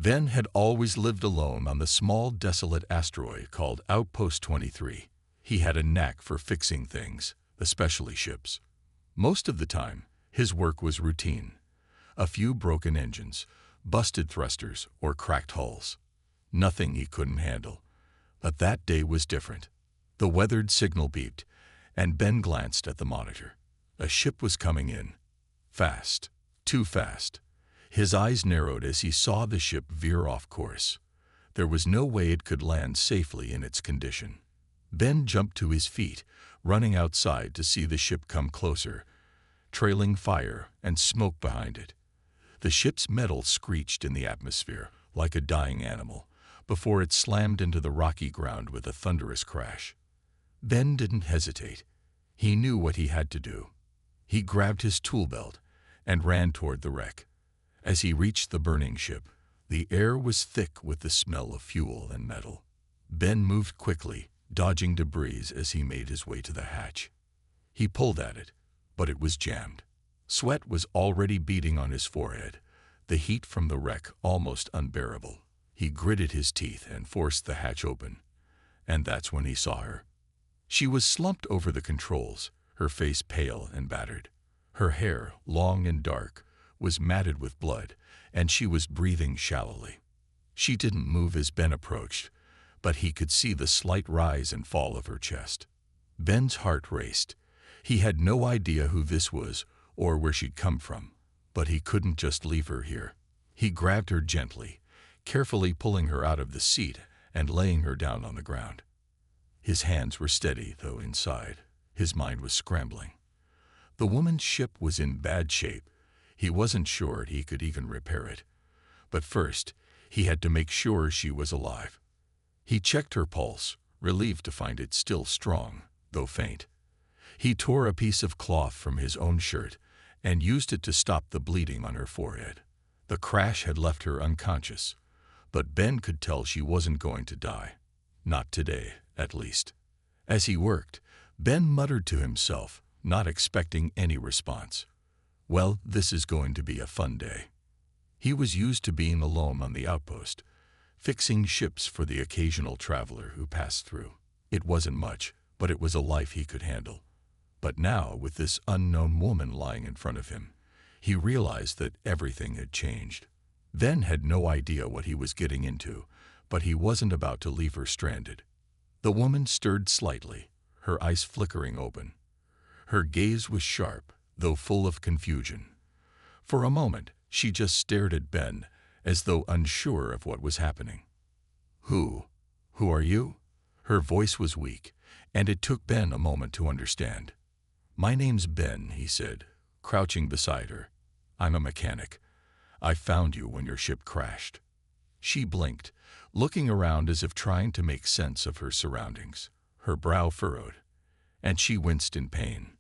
Ben had always lived alone on the small, desolate asteroid called Outpost 23. He had a knack for fixing things, especially ships. Most of the time, his work was routine. A few broken engines, busted thrusters, or cracked hulls. Nothing he couldn't handle. But that day was different. The weathered signal beeped, and Ben glanced at the monitor. A ship was coming in. Fast. Too fast. His eyes narrowed as he saw the ship veer off course. There was no way it could land safely in its condition. Ben jumped to his feet, running outside to see the ship come closer, trailing fire and smoke behind it. The ship's metal screeched in the atmosphere like a dying animal before it slammed into the rocky ground with a thunderous crash. Ben didn't hesitate. He knew what he had to do. He grabbed his tool belt and ran toward the wreck. As he reached the burning ship, the air was thick with the smell of fuel and metal. Ben moved quickly, dodging debris as he made his way to the hatch. He pulled at it, but it was jammed. Sweat was already beading on his forehead, the heat from the wreck almost unbearable. He gritted his teeth and forced the hatch open, and that's when he saw her. She was slumped over the controls, her face pale and battered. Her hair, long and dark, was matted with blood, and she was breathing shallowly. She didn't move as Ben approached, but he could see the slight rise and fall of her chest. Ben's heart raced. He had no idea who this was or where she'd come from, but he couldn't just leave her here. He grabbed her gently, carefully pulling her out of the seat and laying her down on the ground. His hands were steady, though inside, his mind was scrambling. The woman's ship was in bad shape. He wasn't sure he could even repair it. But first, he had to make sure she was alive. He checked her pulse, relieved to find it still strong, though faint. He tore a piece of cloth from his own shirt and used it to stop the bleeding on her forehead. The crash had left her unconscious, but Ben could tell she wasn't going to die. Not today, at least. As he worked, Ben muttered to himself, not expecting any response. Well, this is going to be a fun day. He was used to being alone on the outpost, fixing ships for the occasional traveler who passed through. It wasn't much, but it was a life he could handle. But now, with this unknown woman lying in front of him, he realized that everything had changed. Ben had no idea what he was getting into, but he wasn't about to leave her stranded. The woman stirred slightly, her eyes flickering open. Her gaze was sharp, though full of confusion. For a moment, she just stared at Ben, as though unsure of what was happening. Who are you?" Her voice was weak, and it took Ben a moment to understand. "My name's Ben," he said, crouching beside her. "I'm a mechanic. I found you when your ship crashed." She blinked, looking around as if trying to make sense of her surroundings. Her brow furrowed, and she winced in pain.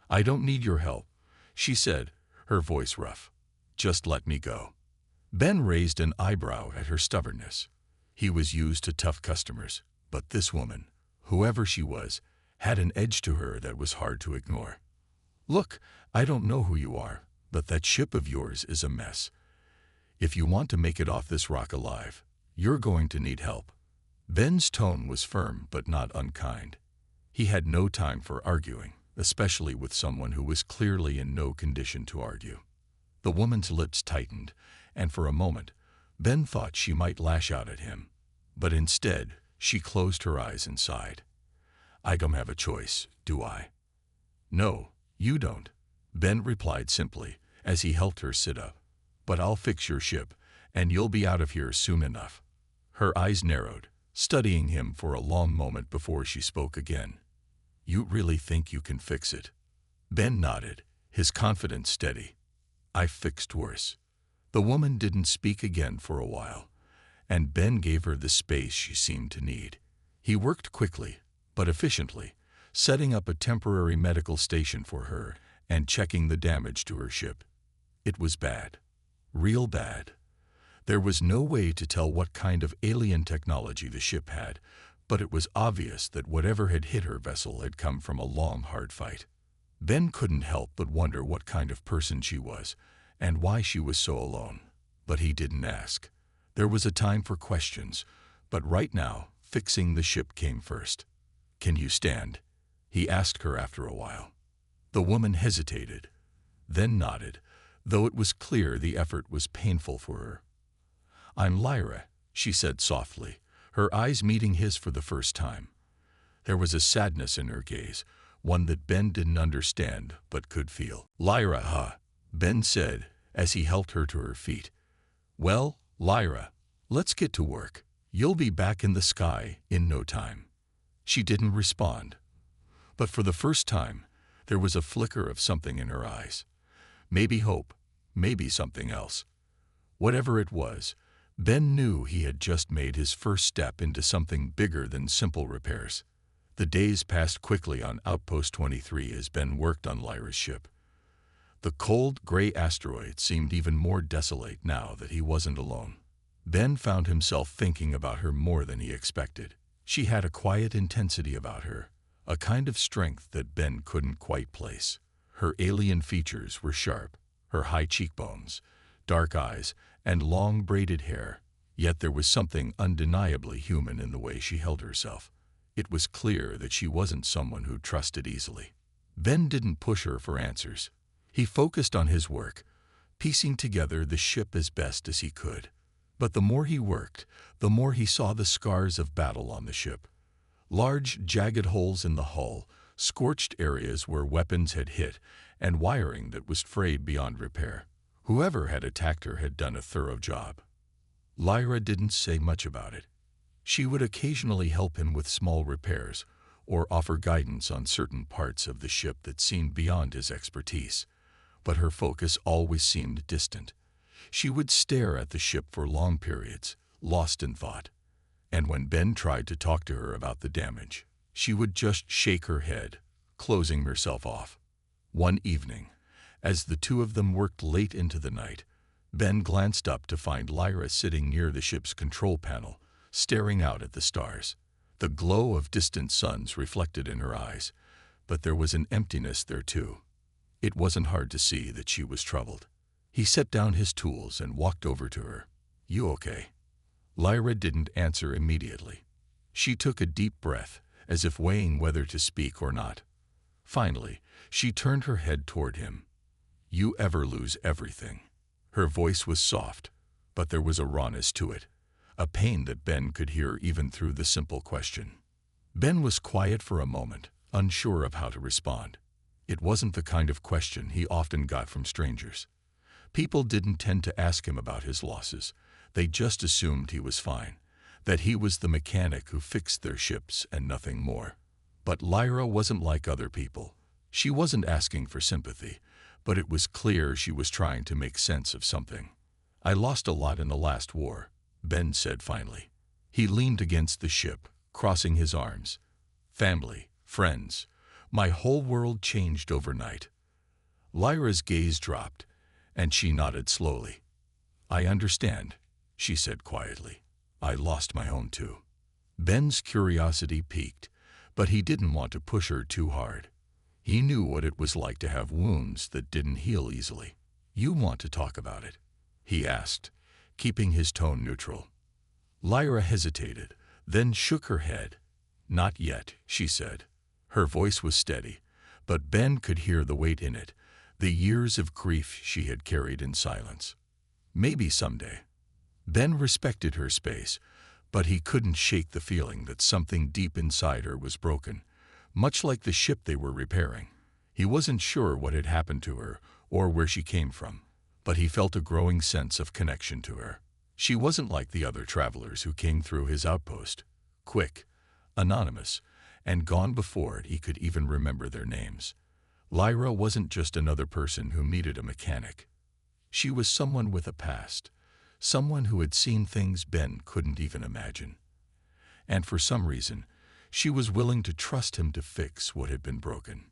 "I don't need your help," she said, her voice rough. "Just let me go." Ben raised an eyebrow at her stubbornness. He was used to tough customers, but this woman, whoever she was, had an edge to her that was hard to ignore. "Look, I don't know who you are, but that ship of yours is a mess. If you want to make it off this rock alive, you're going to need help." Ben's tone was firm but not unkind. He had no time for arguing, especially with someone who was clearly in no condition to argue. The woman's lips tightened, and for a moment, Ben thought she might lash out at him. But instead, she closed her eyes and sighed. "I don't have a choice, do I?" "No, you don't," Ben replied simply, as he helped her sit up. "But I'll fix your ship, and you'll be out of here soon enough." Her eyes narrowed, studying him for a long moment before she spoke again. "You really think you can fix it?" Ben nodded, his confidence steady. "I've fixed worse." The woman didn't speak again for a while, and Ben gave her the space she seemed to need. He worked quickly, but efficiently, setting up a temporary medical station for her and checking the damage to her ship. It was bad. Real bad. There was no way to tell what kind of alien technology the ship had, but it was obvious that whatever had hit her vessel had come from a long, hard fight. Ben couldn't help but wonder what kind of person she was, and why she was so alone. But he didn't ask. There was a time for questions, but right now, fixing the ship came first. "Can you stand?" he asked her after a while. The woman hesitated, then nodded, though it was clear the effort was painful for her. "I'm Lyra," she said softly, her eyes meeting his for the first time. There was a sadness in her gaze, one that Ben didn't understand but could feel. "Lyra, huh?" Ben said as he helped her to her feet. "Well, Lyra, let's get to work. You'll be back in the sky in no time." She didn't respond, but for the first time, there was a flicker of something in her eyes. Maybe hope, maybe something else. Whatever it was, Ben knew he had just made his first step into something bigger than simple repairs. The days passed quickly on Outpost 23 as Ben worked on Lyra's ship. The cold, gray asteroid seemed even more desolate now that he wasn't alone. Ben found himself thinking about her more than he expected. She had a quiet intensity about her, a kind of strength that Ben couldn't quite place. Her alien features were sharp, her high cheekbones, dark eyes, and long braided hair, yet there was something undeniably human in the way she held herself. It was clear that she wasn't someone who trusted easily. Ben didn't push her for answers. He focused on his work, piecing together the ship as best as he could. But the more he worked, the more he saw the scars of battle on the ship. Large, jagged holes in the hull, scorched areas where weapons had hit, and wiring that was frayed beyond repair. Whoever had attacked her had done a thorough job. Lyra didn't say much about it. She would occasionally help him with small repairs, or offer guidance on certain parts of the ship that seemed beyond his expertise. But her focus always seemed distant. She would stare at the ship for long periods, lost in thought. And when Ben tried to talk to her about the damage, she would just shake her head, closing herself off. One evening, as the two of them worked late into the night, Ben glanced up to find Lyra sitting near the ship's control panel, staring out at the stars. The glow of distant suns reflected in her eyes, but there was an emptiness there too. It wasn't hard to see that she was troubled. He set down his tools and walked over to her. "You okay?" Lyra didn't answer immediately. She took a deep breath, as if weighing whether to speak or not. Finally, she turned her head toward him. "You ever lose everything?" Her voice was soft, but there was a rawness to it, a pain that Ben could hear even through the simple question. Ben was quiet for a moment, unsure of how to respond. It wasn't the kind of question he often got from strangers. People didn't tend to ask him about his losses. They just assumed he was fine, that he was the mechanic who fixed their ships and nothing more. But Lyra wasn't like other people. She wasn't asking for sympathy, but it was clear she was trying to make sense of something. "I lost a lot in the last war," Ben said finally. He leaned against the ship, crossing his arms. "Family, friends, my whole world changed overnight." Lyra's gaze dropped, and she nodded slowly. "I understand," she said quietly. "I lost my own too." Ben's curiosity piqued, but he didn't want to push her too hard. He knew what it was like to have wounds that didn't heal easily. "You want to talk about it?" he asked, keeping his tone neutral. Lyra hesitated, then shook her head. "Not yet," she said. Her voice was steady, but Ben could hear the weight in it, the years of grief she had carried in silence. "Maybe someday." Ben respected her space, but he couldn't shake the feeling that something deep inside her was broken, much like the ship they were repairing. He wasn't sure what had happened to her or where she came from, but he felt a growing sense of connection to her. She wasn't like the other travelers who came through his outpost, quick, anonymous, and gone before he could even remember their names. Lyra wasn't just another person who needed a mechanic. She was someone with a past, someone who had seen things Ben couldn't even imagine. And for some reason, she was willing to trust him to fix what had been broken.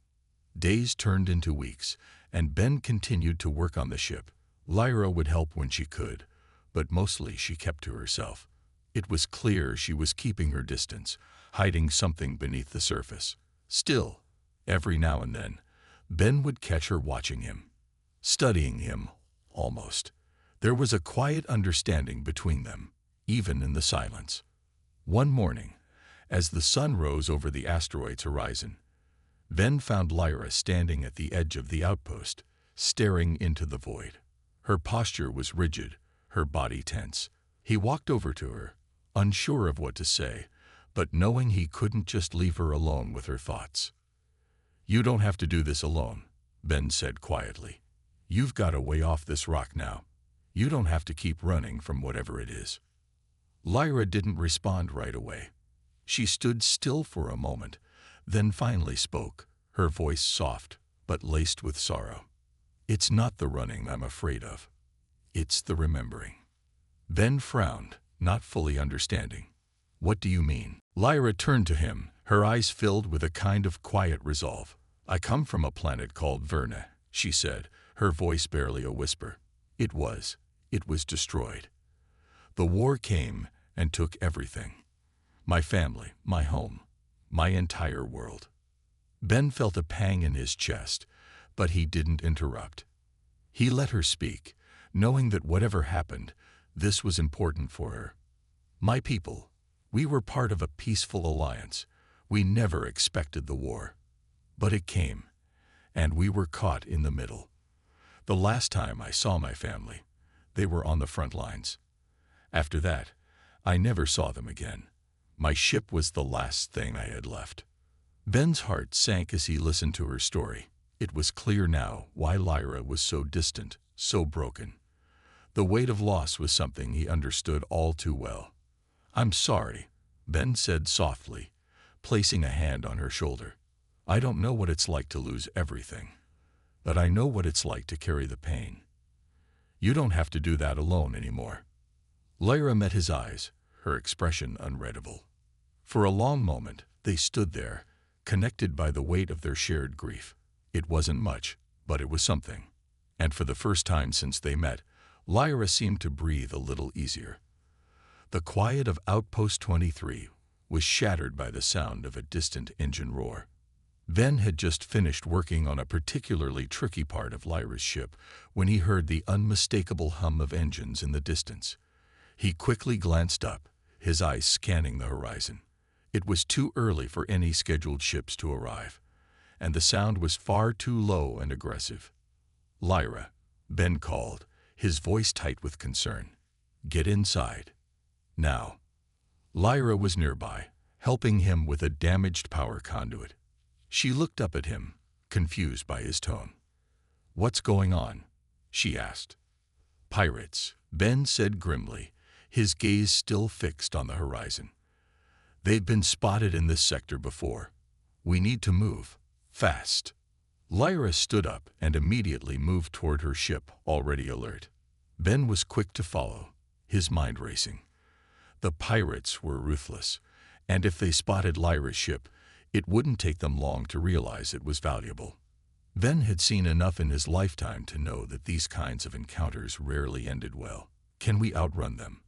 Days turned into weeks, and Ben continued to work on the ship. Lyra would help when she could, but mostly she kept to herself. It was clear she was keeping her distance, hiding something beneath the surface. Still, every now and then, Ben would catch her watching him, studying him, almost. There was a quiet understanding between them. even in the silence. One morning, as the sun rose over the asteroid's horizon, Ben found Lyra standing at the edge of the outpost, staring into the void. Her posture was rigid, her body tense. He walked over to her, unsure of what to say, but knowing he couldn't just leave her alone with her thoughts. "You don't have to do this alone," Ben said quietly. "You've got a way off this rock now. You don't have to keep running from whatever it is." Lyra didn't respond right away. She stood still for a moment, then finally spoke, her voice soft but laced with sorrow. "It's not the running I'm afraid of. It's the remembering." Ben frowned, not fully understanding. "What do you mean?" Lyra turned to him, her eyes filled with a kind of quiet resolve. "I come from a planet called Verna," she said, her voice barely a whisper. It was destroyed. The war came and took everything. My family, my home, my entire world." Ben felt a pang in his chest, but he didn't interrupt. He let her speak, knowing that whatever happened, this was important for her. "My people, we were part of a peaceful alliance. We never expected the war. But it came, and we were caught in the middle. The last time I saw my family, they were on the front lines. After that, I never saw them again. My ship was the last thing I had left." Ben's heart sank as he listened to her story. It was clear now why Lyra was so distant, so broken. The weight of loss was something he understood all too well. "I'm sorry," Ben said softly, placing a hand on her shoulder. "I don't know what it's like to lose everything, but I know what it's like to carry the pain. You don't have to do that alone anymore." Lyra met his eyes, her expression unreadable. For a long moment, they stood there, connected by the weight of their shared grief. It wasn't much, but it was something. And for the first time since they met, Lyra seemed to breathe a little easier. The quiet of Outpost 23 was shattered by the sound of a distant engine roar. Ben had just finished working on a particularly tricky part of Lyra's ship when he heard the unmistakable hum of engines in the distance. He quickly glanced up, his eyes scanning the horizon. It was too early for any scheduled ships to arrive, and the sound was far too low and aggressive. "Lyra," Ben called, his voice tight with concern. "Get inside. Now." Lyra was nearby, helping him with a damaged power conduit. She looked up at him, confused by his tone. "What's going on?" she asked. "Pirates," Ben said grimly, his gaze still fixed on the horizon. "They've been spotted in this sector before. We need to move. Fast." Lyra stood up and immediately moved toward her ship, already alert. Ben was quick to follow, his mind racing. The pirates were ruthless, and if they spotted Lyra's ship, it wouldn't take them long to realize it was valuable. Ben had seen enough in his lifetime to know that these kinds of encounters rarely ended well. "Can we outrun them?"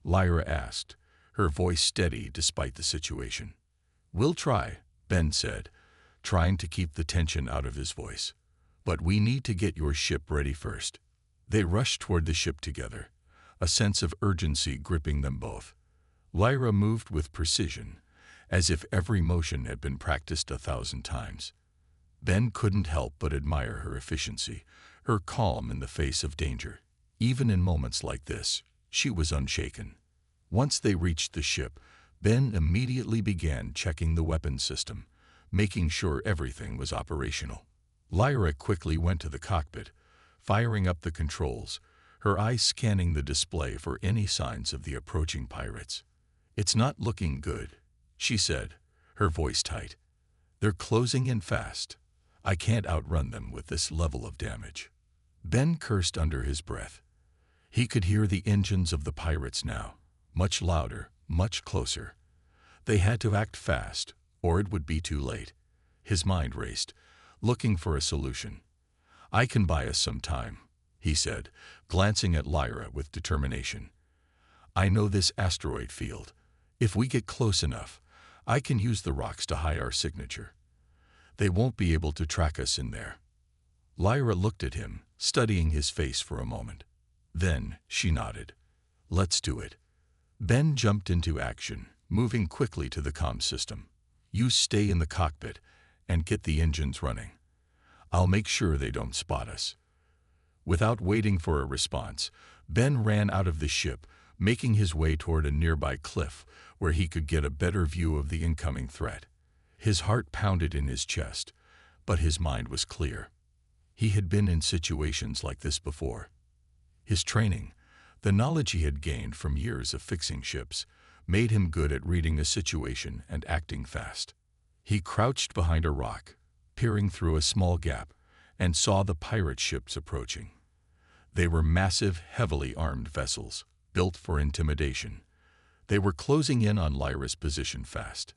Lyra asked, her voice steady despite the situation. "We'll try," Ben said, trying to keep the tension out of his voice. "But we need to get your ship ready first." They rushed toward the ship together, a sense of urgency gripping them both. Lyra moved with precision, as if every motion had been practiced 1,000 times. Ben couldn't help but admire her efficiency, her calm in the face of danger. Even in moments like this, she was unshaken. Once they reached the ship, Ben immediately began checking the weapons system, making sure everything was operational. Lyra quickly went to the cockpit, firing up the controls, her eyes scanning the display for any signs of the approaching pirates. "It's not looking good," she said, her voice tight. "They're closing in fast. I can't outrun them with this level of damage." Ben cursed under his breath. He could hear the engines of the pirates now, much louder, much closer. They had to act fast, or it would be too late. His mind raced, looking for a solution. "I can buy us some time," he said, glancing at Lyra with determination. "I know this asteroid field. If we get close enough, I can use the rocks to hide our signature. They won't be able to track us in there." Lyra looked at him, studying his face for a moment. Then she nodded. "Let's do it." Ben jumped into action, moving quickly to the comm system. "You stay in the cockpit and get the engines running. I'll make sure they don't spot us." Without waiting for a response, Ben ran out of the ship, making his way toward a nearby cliff where he could get a better view of the incoming threat. His heart pounded in his chest, but his mind was clear. He had been in situations like this before. His training, the knowledge he had gained from years of fixing ships, made him good at reading a situation and acting fast. He crouched behind a rock, peering through a small gap, and saw the pirate ships approaching. They were massive, heavily armed vessels, built for intimidation. They were closing in on Lyra's position fast.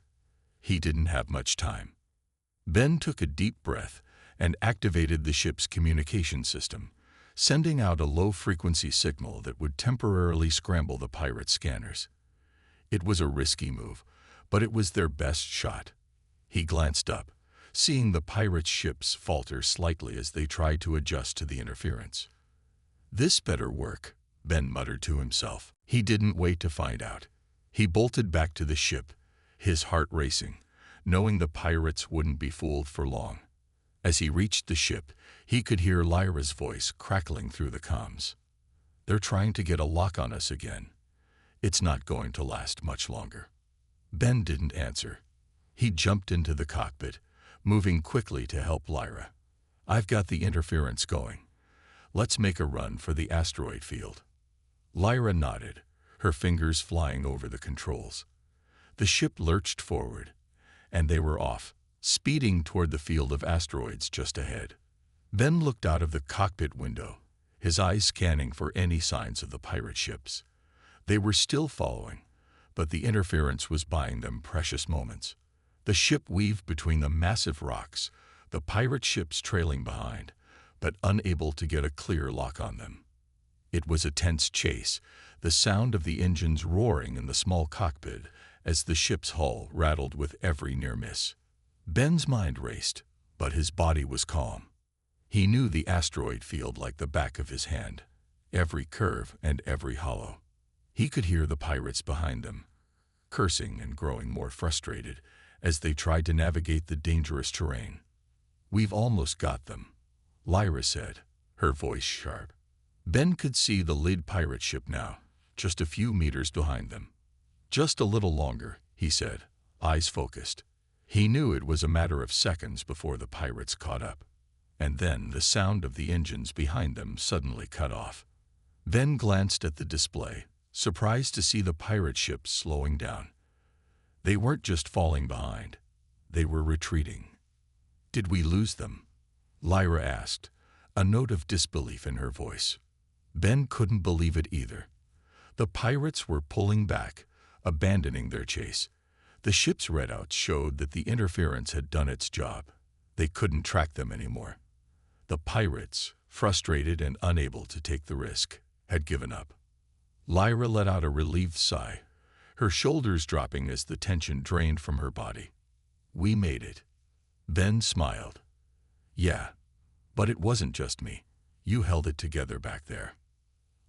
He didn't have much time. Ben took a deep breath and activated the ship's communication system, sending out a low-frequency signal that would temporarily scramble the pirate scanners. It was a risky move, but it was their best shot. He glanced up, seeing the pirate ships falter slightly as they tried to adjust to the interference. "This better work," Ben muttered to himself. He didn't wait to find out. He bolted back to the ship, his heart racing, knowing the pirates wouldn't be fooled for long. As he reached the ship, he could hear Lyra's voice crackling through the comms. "They're trying to get a lock on us again. It's not going to last much longer." Ben didn't answer. He jumped into the cockpit, moving quickly to help Lyra. "I've got the interference going. Let's make a run for the asteroid field." Lyra nodded, her fingers flying over the controls. The ship lurched forward, and they were off, speeding toward the field of asteroids just ahead. Ben looked out of the cockpit window, his eyes scanning for any signs of the pirate ships. They were still following, but the interference was buying them precious moments. The ship weaved between the massive rocks, the pirate ships trailing behind, but unable to get a clear lock on them. It was a tense chase, the sound of the engines roaring in the small cockpit as the ship's hull rattled with every near miss. Ben's mind raced, but his body was calm. He knew the asteroid field like the back of his hand, every curve and every hollow. He could hear the pirates behind them, cursing and growing more frustrated as they tried to navigate the dangerous terrain. "We've almost got them," Lyra said, her voice sharp. Ben could see the lead pirate ship now, just a few meters behind them. "Just a little longer," he said, eyes focused. He knew it was a matter of seconds before the pirates caught up. And then the sound of the engines behind them suddenly cut off. Ben glanced at the display, surprised to see the pirate ships slowing down. They weren't just falling behind, they were retreating. "Did we lose them?" Lyra asked, a note of disbelief in her voice. Ben couldn't believe it either. The pirates were pulling back, abandoning their chase. The ship's readouts showed that the interference had done its job. They couldn't track them anymore. The pirates, frustrated and unable to take the risk, had given up. Lyra let out a relieved sigh, her shoulders dropping as the tension drained from her body. "We made it." Ben smiled. "Yeah, but it wasn't just me. You held it together back there."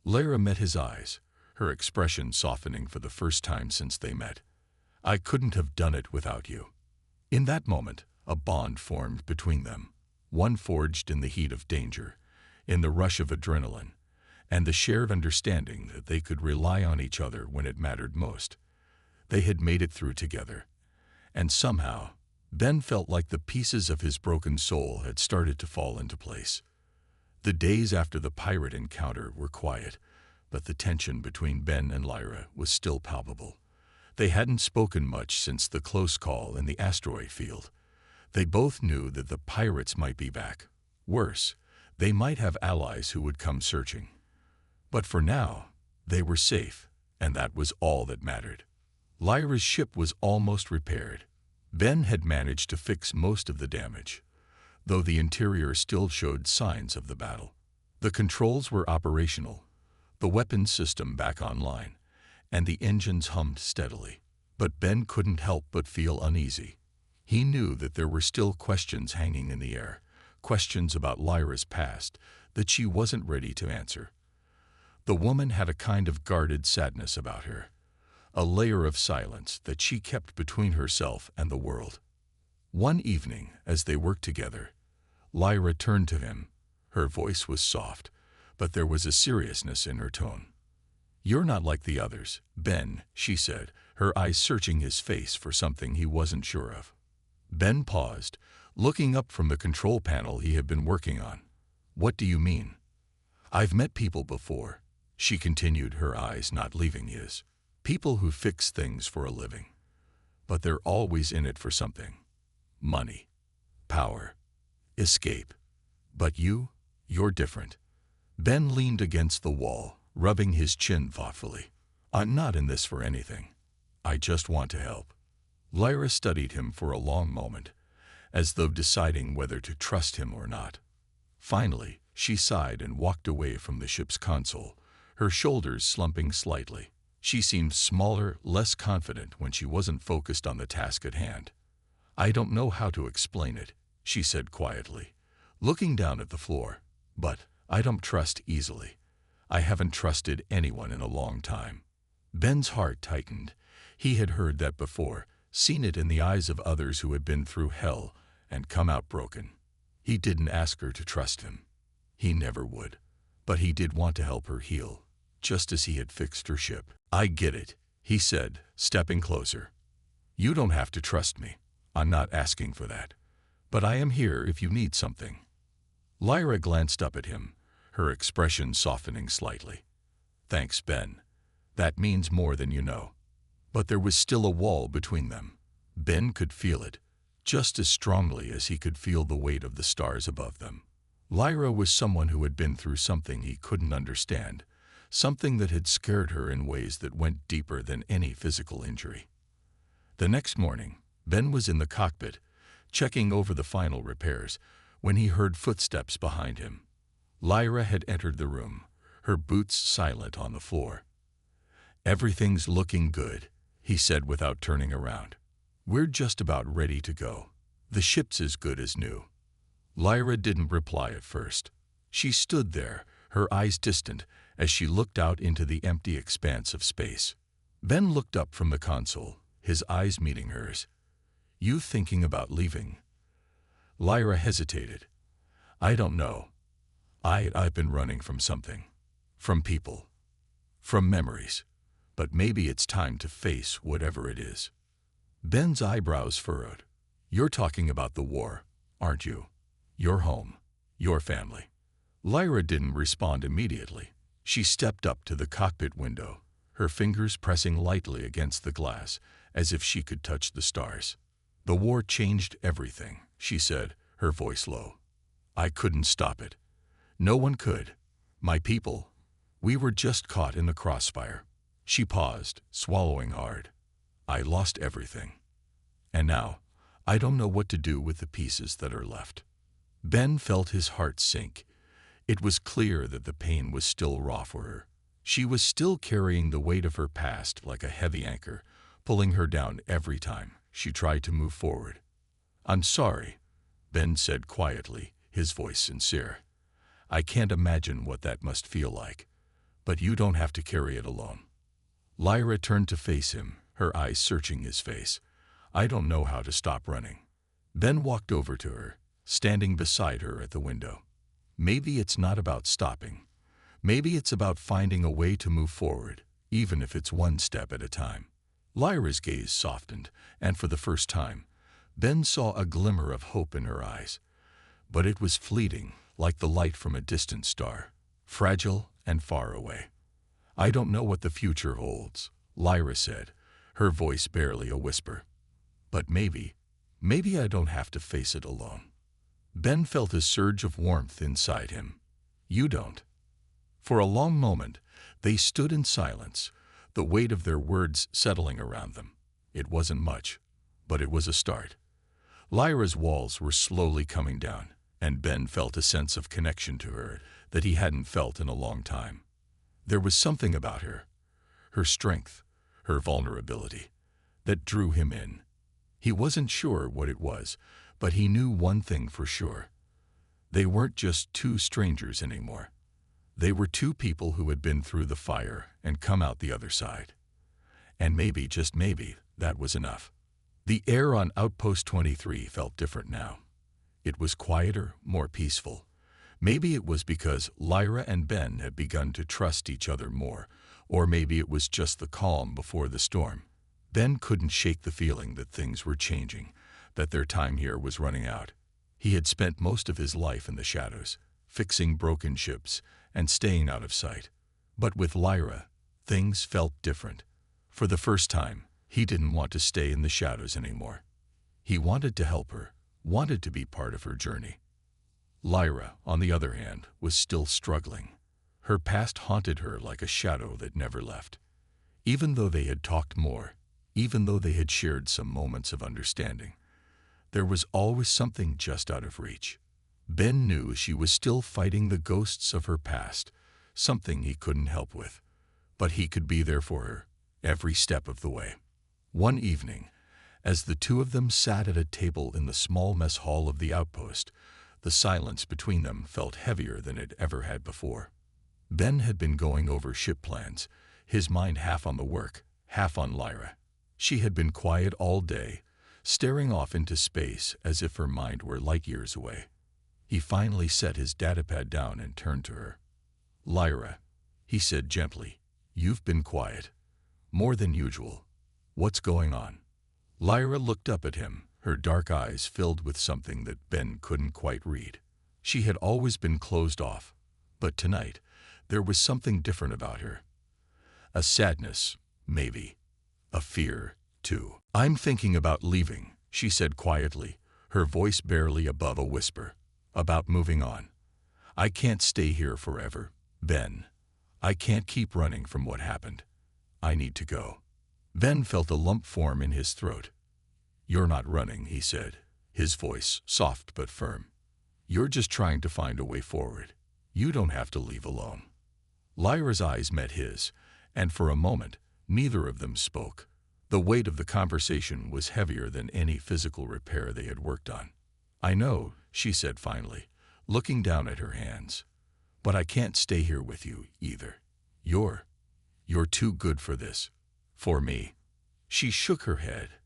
Lyra met his eyes, her expression softening for the first time since they met. "I couldn't have done it without you." In that moment, a bond formed between them, one forged in the heat of danger, in the rush of adrenaline, and the shared understanding that they could rely on each other when it mattered most. They had made it through together, and somehow, Ben felt like the pieces of his broken soul had started to fall into place. The days after the pirate encounter were quiet, but the tension between Ben and Lyra was still palpable. They hadn't spoken much since the close call in the asteroid field. They both knew that the pirates might be back. Worse, they might have allies who would come searching. But for now, they were safe, and that was all that mattered. Lyra's ship was almost repaired. Ben had managed to fix most of the damage, though the interior still showed signs of the battle. The controls were operational, the weapons system back online, and the engines hummed steadily. But Ben couldn't help but feel uneasy. He knew that there were still questions hanging in the air, questions about Lyra's past that she wasn't ready to answer. The woman had a kind of guarded sadness about her, a layer of silence that she kept between herself and the world. One evening, as they worked together, Lyra turned to him. Her voice was soft, but there was a seriousness in her tone. "You're not like the others, Ben," she said, her eyes searching his face for something he wasn't sure of. Ben paused, looking up from the control panel he had been working on. "What do you mean?" "I've met people before," she continued, her eyes not leaving his. "People who fix things for a living. But they're always in it for something. Money, power, escape. But you're different." Ben leaned against the wall, rubbing his chin thoughtfully. "I'm not in this for anything. I just want to help." Lyra studied him for a long moment, as though deciding whether to trust him or not. Finally, she sighed and walked away from the ship's console, her shoulders slumping slightly. She seemed smaller, less confident when she wasn't focused on the task at hand. "I don't know how to explain it," she said quietly, looking down at the floor. "But I don't trust easily. I haven't trusted anyone in a long time." Ben's heart tightened. He had heard that before, seen it in the eyes of others who had been through hell and come out broken. He didn't ask her to trust him. He never would. But he did want to help her heal, just as he had fixed her ship. "I get it," he said, stepping closer. "You don't have to trust me. I'm not asking for that. But I am here if you need something." Lyra glanced up at him, her expression softening slightly. "Thanks, Ben. That means more than you know." But there was still a wall between them. Ben could feel it, just as strongly as he could feel the weight of the stars above them. Lyra was someone who had been through something he couldn't understand, something that had scared her in ways that went deeper than any physical injury. The next morning, Ben was in the cockpit, checking over the final repairs, when he heard footsteps behind him. Lyra had entered the room, her boots silent on the floor. "Everything's looking good," he said without turning around. "We're just about ready to go. The ship's as good as new." Lyra didn't reply at first. She stood there, her eyes distant, as she looked out into the empty expanse of space. Ben looked up from the console, his eyes meeting hers. "You thinking about leaving?" Lyra hesitated. "I don't know. I've been running from something. From people. From memories. But maybe it's time to face whatever it is." Ben's eyebrows furrowed. "You're talking about the war, aren't you? Your home. Your family." Lyra didn't respond immediately. She stepped up to the cockpit window, her fingers pressing lightly against the glass, as if she could touch the stars. "The war changed everything," she said, her voice low. "I couldn't stop it. No one could. My people. We were just caught in the crossfire." She paused, swallowing hard. "I lost everything. And now, I don't know what to do with the pieces that are left." Ben felt his heart sink. It was clear that the pain was still raw for her. She was still carrying the weight of her past like a heavy anchor, pulling her down every time she tried to move forward. "I'm sorry," Ben said quietly, his voice sincere. "I can't imagine what that must feel like. But you don't have to carry it alone." Lyra turned to face him, her eyes searching his face. "I don't know how to stop running." Ben walked over to her, standing beside her at the window. "Maybe it's not about stopping. Maybe it's about finding a way to move forward, even if it's one step at a time." Lyra's gaze softened, and for the first time, Ben saw a glimmer of hope in her eyes. But it was fleeting, like the light from a distant star, fragile and far away. "I don't know what the future holds," Lyra said, her voice barely a whisper. "But maybe I don't have to face it alone." Ben felt a surge of warmth inside him. "You don't." For a long moment, they stood in silence, the weight of their words settling around them. It wasn't much, but it was a start. Lyra's walls were slowly coming down, and Ben felt a sense of connection to her that he hadn't felt in a long time. There was something about her strength, her vulnerability, that drew him in. He wasn't sure what it was, but he knew one thing for sure. They weren't just two strangers anymore. They were two people who had been through the fire and come out the other side. And maybe, just maybe, that was enough. The air on Outpost 23 felt different now. It was quieter, more peaceful. Maybe it was because Lyra and Ben had begun to trust each other more, or maybe it was just the calm before the storm. Ben couldn't shake the feeling that things were changing, that their time here was running out. He had spent most of his life in the shadows, fixing broken ships and staying out of sight. But with Lyra, things felt different. For the first time, he didn't want to stay in the shadows anymore. He wanted to help her, wanted to be part of her journey. Lyra, on the other hand, was still struggling. Her past haunted her like a shadow that never left. Even though they had talked more, even though they had shared some moments of understanding, there was always something just out of reach. Ben knew she was still fighting the ghosts of her past, something he couldn't help with. But he could be there for her, every step of the way. One evening, as the two of them sat at a table in the small mess hall of the outpost, the silence between them felt heavier than it ever had before. Ben had been going over ship plans, his mind half on the work, half on Lyra. She had been quiet all day, staring off into space as if her mind were light years away. He finally set his datapad down and turned to her. "Lyra," he said gently, "you've been quiet. More than usual. What's going on?" Lyra looked up at him, her dark eyes filled with something that Ben couldn't quite read. She had always been closed off, but tonight there was something different about her. A sadness, maybe. A fear, too. "I'm thinking about leaving," she said quietly, her voice barely above a whisper. "About moving on. I can't stay here forever, Ben. I can't keep running from what happened. I need to go." Ben felt a lump form in his throat. "You're not running," he said, his voice soft but firm. "You're just trying to find a way forward. You don't have to leave alone." Lyra's eyes met his, and for a moment, neither of them spoke. The weight of the conversation was heavier than any physical repair they had worked on. "I know," she said finally, looking down at her hands. "But I can't stay here with you, either. You're too good for this. For me." She shook her head,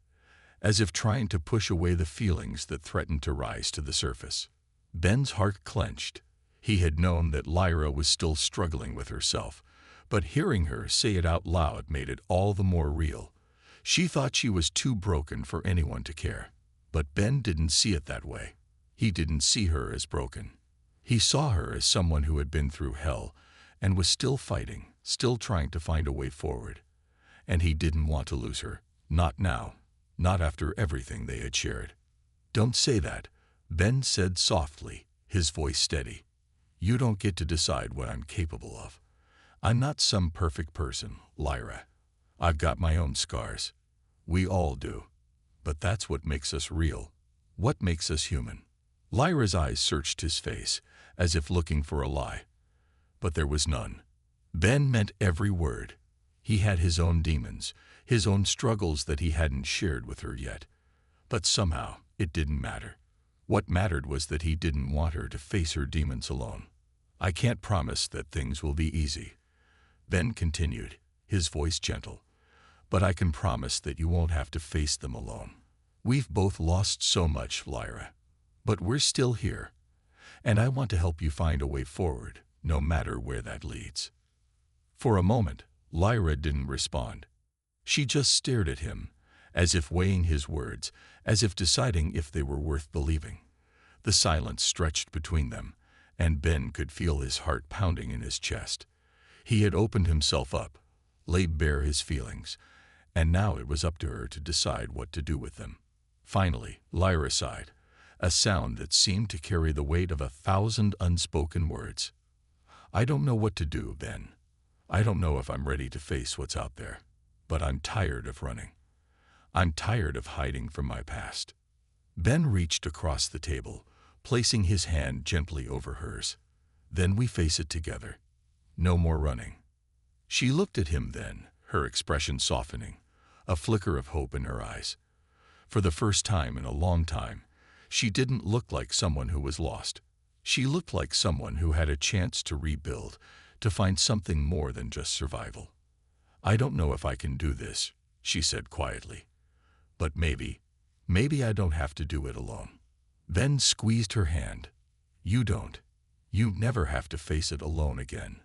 as if trying to push away the feelings that threatened to rise to the surface. Ben's heart clenched. He had known that Lyra was still struggling with herself, but hearing her say it out loud made it all the more real. She thought she was too broken for anyone to care. But Ben didn't see it that way. He didn't see her as broken. He saw her as someone who had been through hell and was still fighting, still trying to find a way forward. And he didn't want to lose her. Not now. Not after everything they had shared. "Don't say that," Ben said softly, his voice steady. "You don't get to decide what I'm capable of. I'm not some perfect person, Lyra. I've got my own scars. We all do. But that's what makes us real. What makes us human." Lyra's eyes searched his face, as if looking for a lie. But there was none. Ben meant every word. He had his own demons, his own struggles that he hadn't shared with her yet. But somehow, it didn't matter. What mattered was that he didn't want her to face her demons alone. "I can't promise that things will be easy," Ben continued, his voice gentle. "But I can promise that you won't have to face them alone. We've both lost so much, Lyra. But we're still here. And I want to help you find a way forward, no matter where that leads." For a moment, Lyra didn't respond. She just stared at him, as if weighing his words, as if deciding if they were worth believing. The silence stretched between them, and Ben could feel his heart pounding in his chest. He had opened himself up, laid bare his feelings, and now it was up to her to decide what to do with them. Finally, Lyra sighed, a sound that seemed to carry the weight of 1,000 unspoken words. "I don't know what to do, Ben. I don't know if I'm ready to face what's out there, but I'm tired of running. I'm tired of hiding from my past." Ben reached across the table, placing his hand gently over hers. "Then we face it together. No more running." She looked at him then, her expression softening, a flicker of hope in her eyes. For the first time in a long time, she didn't look like someone who was lost. She looked like someone who had a chance to rebuild, to find something more than just survival. "I don't know if I can do this," she said quietly. But maybe I don't have to do it alone. Ben squeezed her hand. You don't. You never have to face it alone again.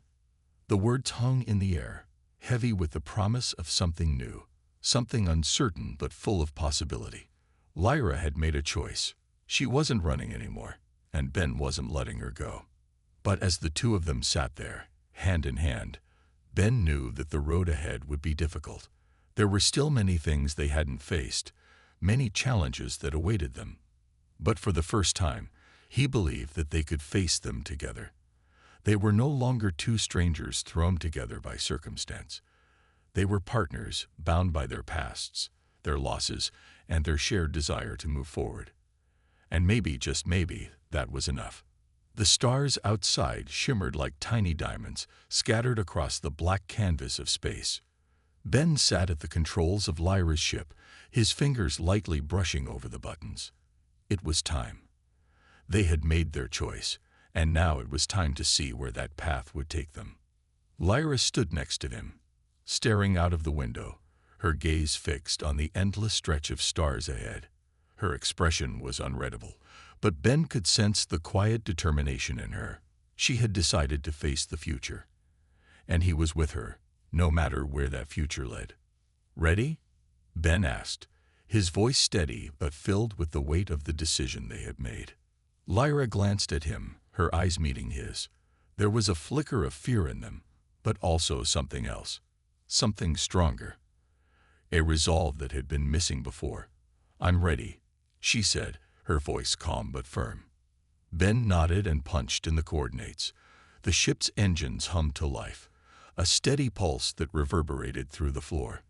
The words hung in the air, heavy with the promise of something new, something uncertain but full of possibility. Lyra had made a choice. She wasn't running anymore, and Ben wasn't letting her go. But as the two of them sat there, hand in hand, Ben knew that the road ahead would be difficult. There were still many things they hadn't faced, many challenges that awaited them. But for the first time, he believed that they could face them together. They were no longer two strangers thrown together by circumstance. They were partners bound by their pasts, their losses, and their shared desire to move forward. And maybe, just maybe, that was enough. The stars outside shimmered like tiny diamonds scattered across the black canvas of space. Ben sat at the controls of Lyra's ship, his fingers lightly brushing over the buttons. It was time. They had made their choice, and now it was time to see where that path would take them. Lyra stood next to him, staring out of the window, her gaze fixed on the endless stretch of stars ahead. Her expression was unreadable, but Ben could sense the quiet determination in her. She had decided to face the future, and he was with her, no matter where that future led. Ready? Ben asked, his voice steady but filled with the weight of the decision they had made. Lyra glanced at him, her eyes meeting his. There was a flicker of fear in them, but also something else, something stronger. A resolve that had been missing before. I'm ready, she said, her voice calm but firm. Ben nodded and punched in the coordinates. The ship's engines hummed to life, a steady pulse that reverberated through the floor.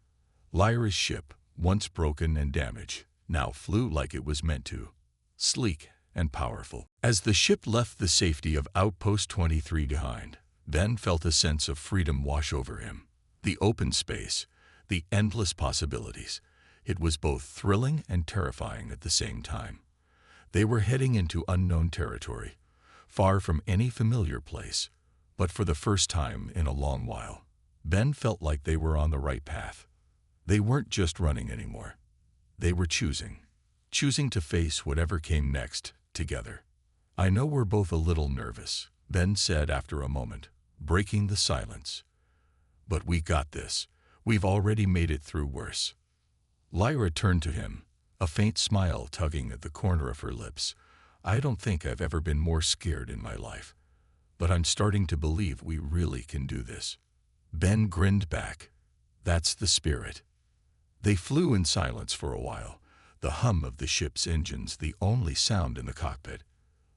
Lyra's ship, once broken and damaged, now flew like it was meant to, sleek and powerful. As the ship left the safety of Outpost 23 behind, Ben felt a sense of freedom wash over him. The open space, the endless possibilities. It was both thrilling and terrifying at the same time. They were heading into unknown territory, far from any familiar place, but for the first time in a long while, Ben felt like they were on the right path. They weren't just running anymore. They were choosing to face whatever came next together. I know we're both a little nervous, Ben said after a moment, breaking the silence. But we got this. We've already made it through worse. Lyra turned to him, a faint smile tugging at the corner of her lips. I don't think I've ever been more scared in my life, but I'm starting to believe we really can do this. Ben grinned back. That's the spirit. They flew in silence for a while, the hum of the ship's engines the only sound in the cockpit.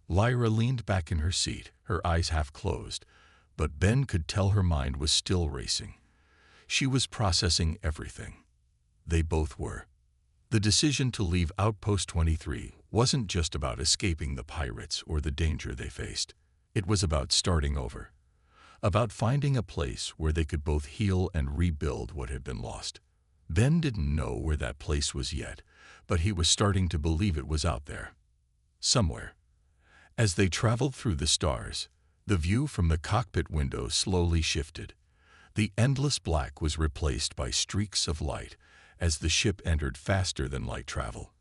Lyra leaned back in her seat, her eyes half closed, but Ben could tell her mind was still racing. She was processing everything. They both were. The decision to leave Outpost 23 wasn't just about escaping the pirates or the danger they faced. It was about starting over, about finding a place where they could both heal and rebuild what had been lost. Ben didn't know where that place was yet, but he was starting to believe it was out there, somewhere. As they traveled through the stars, the view from the cockpit window slowly shifted. The endless black was replaced by streaks of light as the ship entered faster than light travel.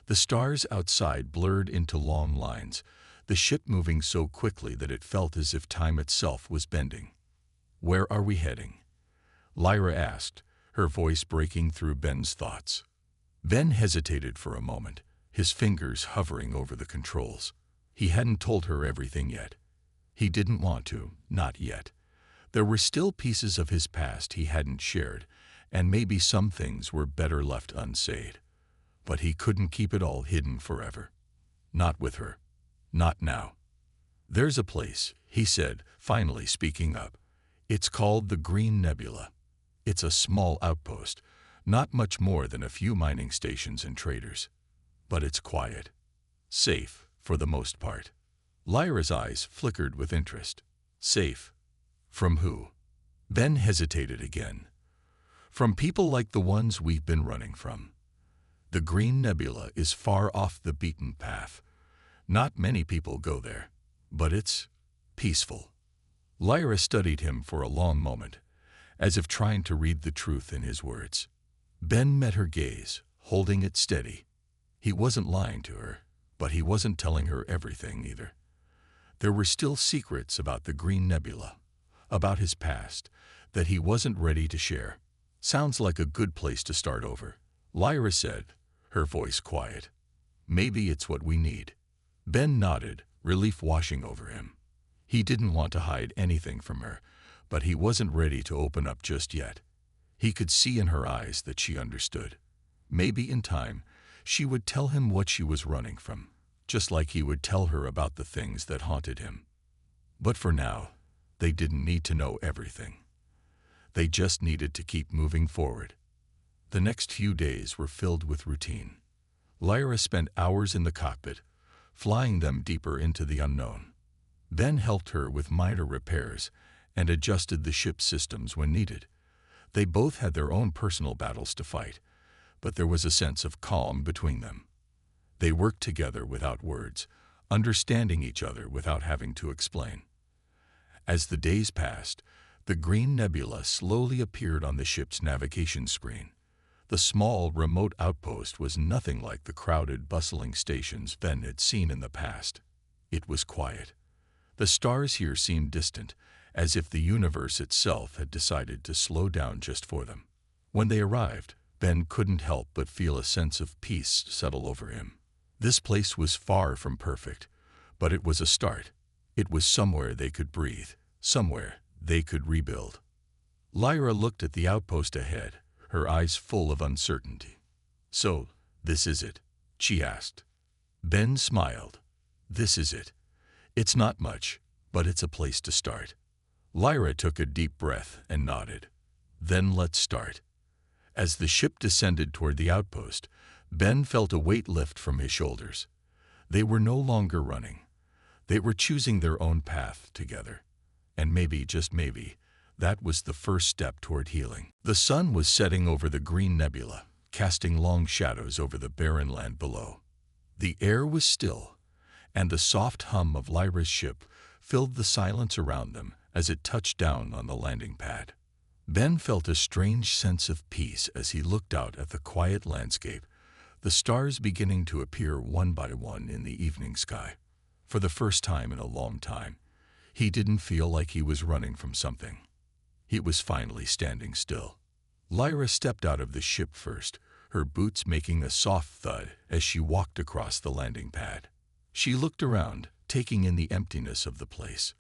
The stars outside blurred into long lines, the ship moving so quickly that it felt as if time itself was bending. Where are we heading? Lyra asked, her voice breaking through Ben's thoughts. Ben hesitated for a moment, his fingers hovering over the controls. He hadn't told her everything yet. He didn't want to, not yet. There were still pieces of his past he hadn't shared, and maybe some things were better left unsaid. But he couldn't keep it all hidden forever. Not with her. Not now. There's a place, he said, finally speaking up. It's called the Green Nebula. It's a small outpost, not much more than a few mining stations and traders. But it's quiet. Safe, for the most part. Lyra's eyes flickered with interest. Safe. From who? Ben hesitated again. From people like the ones we've been running from. The Green Nebula is far off the beaten path. Not many people go there, but it's peaceful. Lyra studied him for a long moment, as if trying to read the truth in his words. Ben met her gaze, holding it steady. He wasn't lying to her, but he wasn't telling her everything either. There were still secrets about the Green Nebula, about his past, that he wasn't ready to share. Sounds like a good place to start over, Lyra said, her voice quiet. Maybe it's what we need. Ben nodded, relief washing over him. He didn't want to hide anything from her, but he wasn't ready to open up just yet. He could see in her eyes that she understood. Maybe in time, she would tell him what she was running from, just like he would tell her about the things that haunted him. But for now, they didn't need to know everything. They just needed to keep moving forward. The next few days were filled with routine. Lyra spent hours in the cockpit, flying them deeper into the unknown. Ben helped her with minor repairs and adjusted the ship's systems when needed. They both had their own personal battles to fight, but there was a sense of calm between them. They worked together without words, understanding each other without having to explain. As the days passed, the Green Nebula slowly appeared on the ship's navigation screen. The small, remote outpost was nothing like the crowded, bustling stations Ben had seen in the past. It was quiet. The stars here seemed distant, as if the universe itself had decided to slow down just for them. When they arrived, Ben couldn't help but feel a sense of peace settle over him. This place was far from perfect, but it was a start. It was somewhere they could breathe, somewhere they could rebuild. Lyra looked at the outpost ahead, her eyes full of uncertainty. "So, this is it?" she asked. Ben smiled. "This is it. It's not much, but it's a place to start." Lyra took a deep breath and nodded. "Then let's start." As the ship descended toward the outpost, Ben felt a weight lift from his shoulders. They were no longer running. They were choosing their own path together. And maybe, just maybe, that was the first step toward healing. The sun was setting over the Green Nebula, casting long shadows over the barren land below. The air was still, and the soft hum of Lyra's ship filled the silence around them as it touched down on the landing pad. Ben felt a strange sense of peace as he looked out at the quiet landscape, the stars beginning to appear one by one in the evening sky. For the first time in a long time, he didn't feel like he was running from something. He was finally standing still. Lyra stepped out of the ship first, her boots making a soft thud as she walked across the landing pad. She looked around, taking in the emptiness of the place.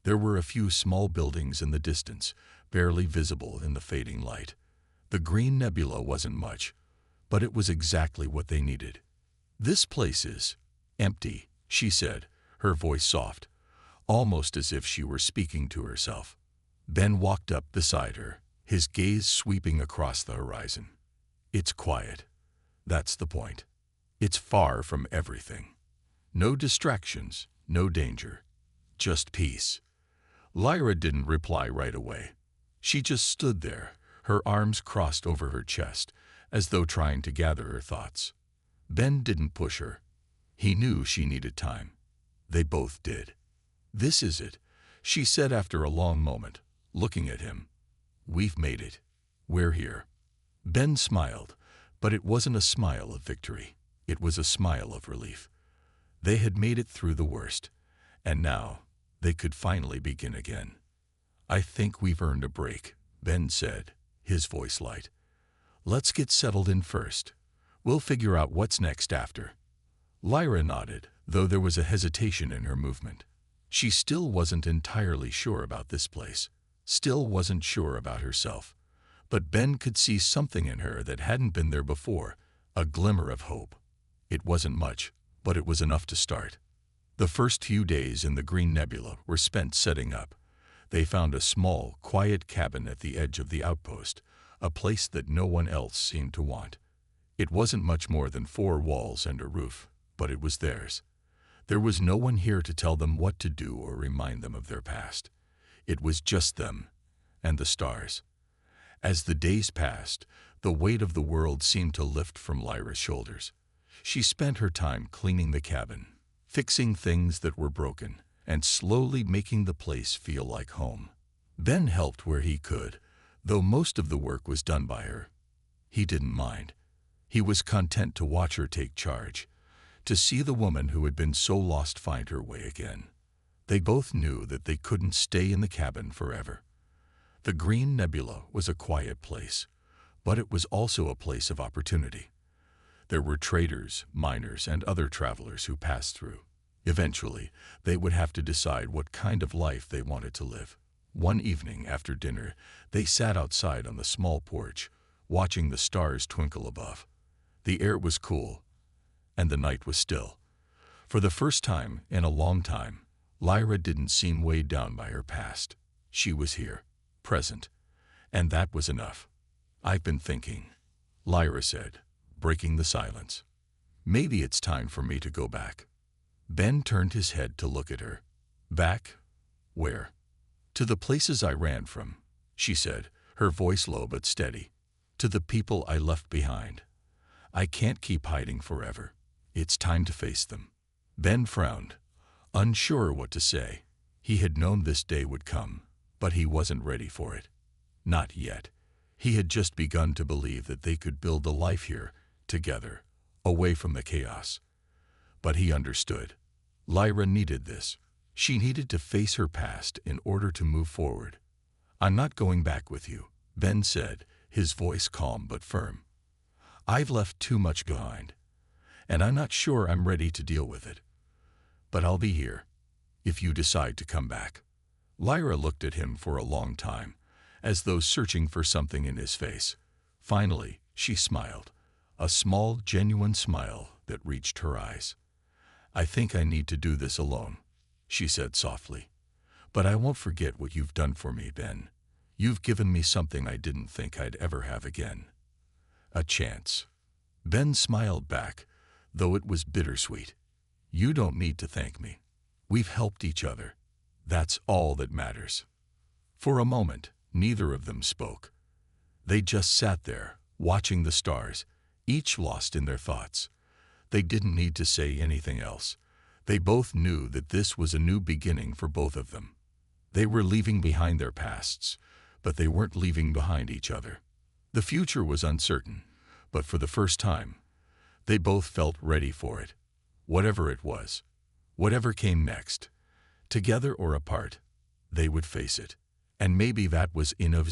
There were a few small buildings in the distance, barely visible in the fading light. The Green Nebula wasn't much, but it was exactly what they needed. "This place is empty," she said, her voice soft, almost as if she were speaking to herself. Ben walked up beside her, his gaze sweeping across the horizon. "It's quiet. That's the point. It's far from everything. No distractions, no danger, just peace." Lyra didn't reply right away. She just stood there, her arms crossed over her chest, as though trying to gather her thoughts. Ben didn't push her. He knew she needed time. They both did. "This is it," she said after a long moment, looking at him. "We've made it. We're here." Ben smiled, but it wasn't a smile of victory. It was a smile of relief. They had made it through the worst, and now they could finally begin again. "I think we've earned a break," Ben said, his voice light. "Let's get settled in first. We'll figure out what's next after." Lyra nodded, though there was a hesitation in her movement. She still wasn't entirely sure about this place, still wasn't sure about herself. But Ben could see something in her that hadn't been there before, a glimmer of hope. It wasn't much, but it was enough to start. The first few days in the Green Nebula were spent setting up. They found a small, quiet cabin at the edge of the outpost, a place that no one else seemed to want. It wasn't much more than 4 walls and a roof, but it was theirs. There was no one here to tell them what to do or remind them of their past. It was just them and the stars. As the days passed, the weight of the world seemed to lift from Lyra's shoulders. She spent her time cleaning the cabin, fixing things that were broken, and slowly making the place feel like home. Ben helped where he could, though most of the work was done by her. He didn't mind. He was content to watch her take charge, to see the woman who had been so lost find her way again. They both knew that they couldn't stay in the cabin forever. The Green Nebula was a quiet place, but it was also a place of opportunity. There were traders, miners, and other travelers who passed through. Eventually, they would have to decide what kind of life they wanted to live. One evening after dinner, they sat outside on the small porch, watching the stars twinkle above. The air was cool, and the night was still. For the first time in a long time, Lyra didn't seem weighed down by her past. She was here, present, and that was enough. "I've been thinking," Lyra said, breaking the silence. "Maybe it's time for me to go back." Ben turned his head to look at her. "Back? Where?" "To the places I ran from," she said, her voice low but steady. "To the people I left behind. I can't keep hiding forever. It's time to face them." Ben frowned, unsure what to say. He had known this day would come, but he wasn't ready for it. Not yet. He had just begun to believe that they could build a life here, together, away from the chaos. But he understood. Lyra needed this. She needed to face her past in order to move forward. "I'm not going back with you," Ben said, his voice calm but firm. "I've left too much behind, and I'm not sure I'm ready to deal with it. But I'll be here, if you decide to come back." Lyra looked at him for a long time, as though searching for something in his face. Finally, she smiled, a small, genuine smile that reached her eyes. "I think I need to do this alone," she said softly. "But I won't forget what you've done for me, Ben. You've given me something I didn't think I'd ever have again. A chance." Ben smiled back, though it was bittersweet. "You don't need to thank me. We've helped each other. That's all that matters." For a moment, neither of them spoke. They just sat there, watching the stars, each lost in their thoughts. They didn't need to say anything else. They both knew that this was a new beginning for both of them. They were leaving behind their pasts, but they weren't leaving behind each other. The future was uncertain, but for the first time, they both felt ready for it. Whatever it was, whatever came next, together or apart, they would face it. And maybe that was enough.